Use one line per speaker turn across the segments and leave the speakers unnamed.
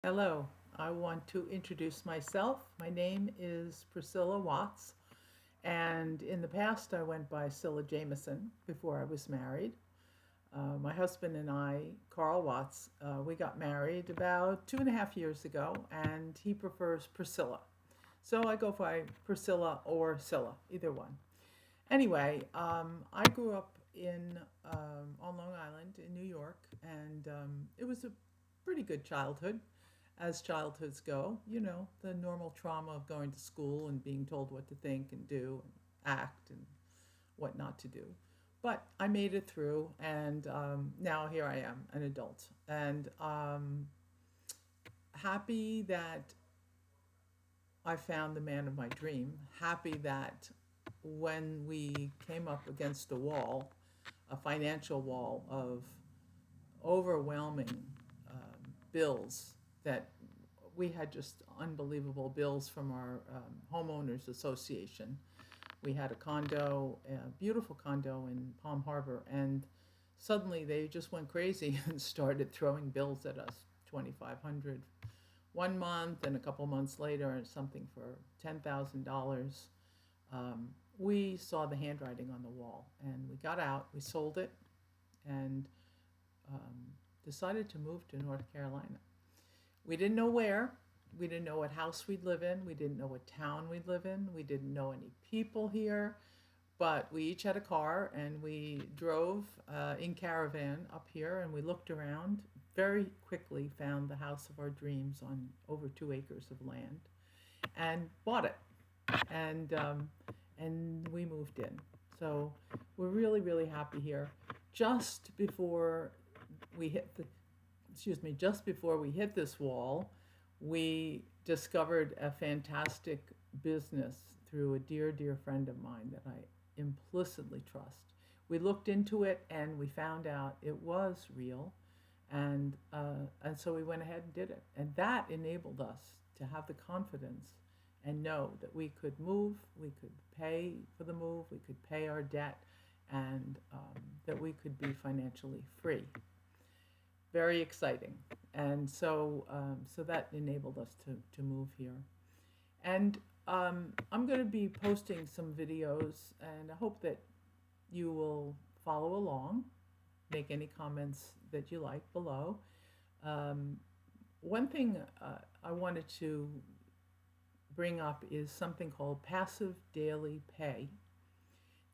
Hello, I want to introduce myself. My name is Priscilla Watts, and in the past I went by Scylla Jameson before I was married. My husband and I, Carl Watts, we got married about 2.5 years ago, and he prefers Priscilla. So I go by Priscilla or Scylla, either one. Anyway, I grew up on Long Island in New York, and it was a pretty good childhood, as childhoods go. You know, the normal trauma of going to school and being told what to think and do and act and what not to do. But I made it through, and now here I am, an adult, and happy that I found the man of my dream. Happy that when we came up against a wall, a financial wall of overwhelming bills, that we had just unbelievable bills from our homeowners association. We had a condo, a beautiful condo in Palm Harbor, and suddenly they just went crazy and started throwing bills at us. 2,500 one month, and a couple months later something for $10,000. We saw the handwriting on the wall, and we got out, we sold it, and um, decided to move to North Carolina. We didn't know where. We didn't know what house we'd live in. We didn't know what town we'd live in. We didn't know any people here. But we each had a car, and we drove in caravan up here, and we looked around. Very quickly found the house of our dreams on over 2 acres of land, and bought it. And we moved in. So we're really, really happy here. Just before we hit the just before we hit this wall, we discovered a fantastic business through a dear, dear friend of mine that I implicitly trust. We looked into it, and we found out it was real, and so we went ahead and did it, and that enabled us to have the confidence and know that we could move, we could pay for the move, we could pay our debt, and that we could be financially free. Very exciting. And so that enabled us to move here. And I'm going to be posting some videos, and I hope that you will follow along, make any comments that you like below. Um, One thing I wanted to bring up is something called passive daily pay.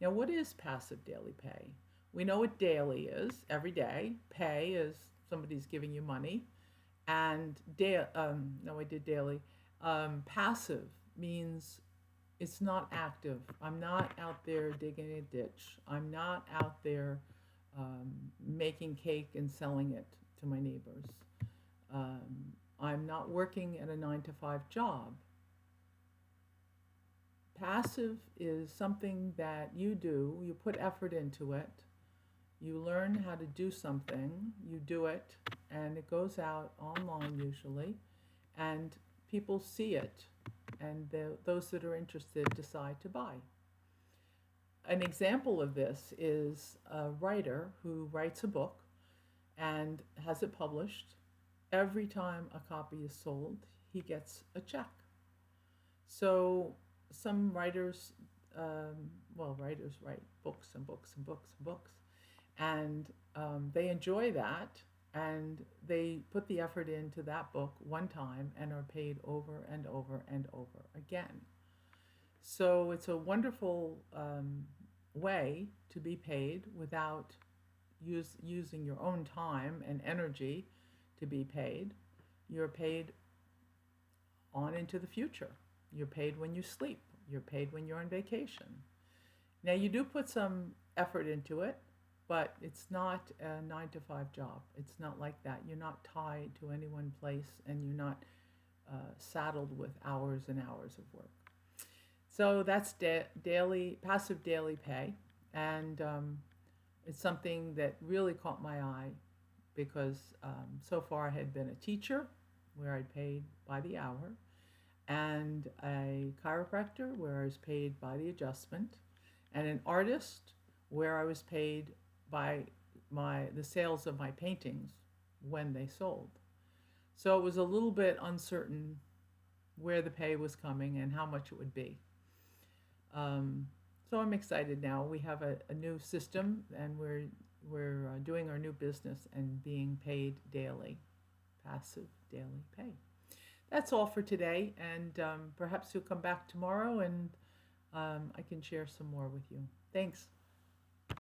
Now, what is passive daily pay? We know what daily is, every day. Pay is somebody's giving you money. And no, I did daily. Passive means it's not active. I'm not out there digging a ditch. I'm not out there making cake and selling it to my neighbors. I'm not working at a 9 to 5 job. Passive is something that you do, you put effort into it, you learn how to do something, you do it, and it goes out online usually, and people see it, and those that are interested decide to buy. An example of this is a writer who writes a book and has it published. Every time a copy is sold, he gets a check. So some writers, writers write books and books and books and books, and they enjoy that, and they put the effort into that book one time and are paid over and over and over again. So it's a wonderful way to be paid without using your own time and energy to be paid. You're paid on into the future. You're paid when you sleep. You're paid when you're on vacation. Now, you do put some effort into it, but it's not a 9 to 5 job. It's not like that. You're not tied to any one place, and you're not saddled with hours and hours of work. So that's daily, passive daily pay. And it's something that really caught my eye because so far I had been a teacher where I paid by the hour, and a chiropractor where I was paid by the adjustment, and an artist where I was paid by the sales of my paintings when they sold. So it was a little bit uncertain where the pay was coming and how much it would be. Um, so I'm excited now. We have a new system, and we're doing our new business and being paid daily, passive daily pay. That's all for today, and perhaps you'll come back tomorrow, and I can share some more with you. Thanks.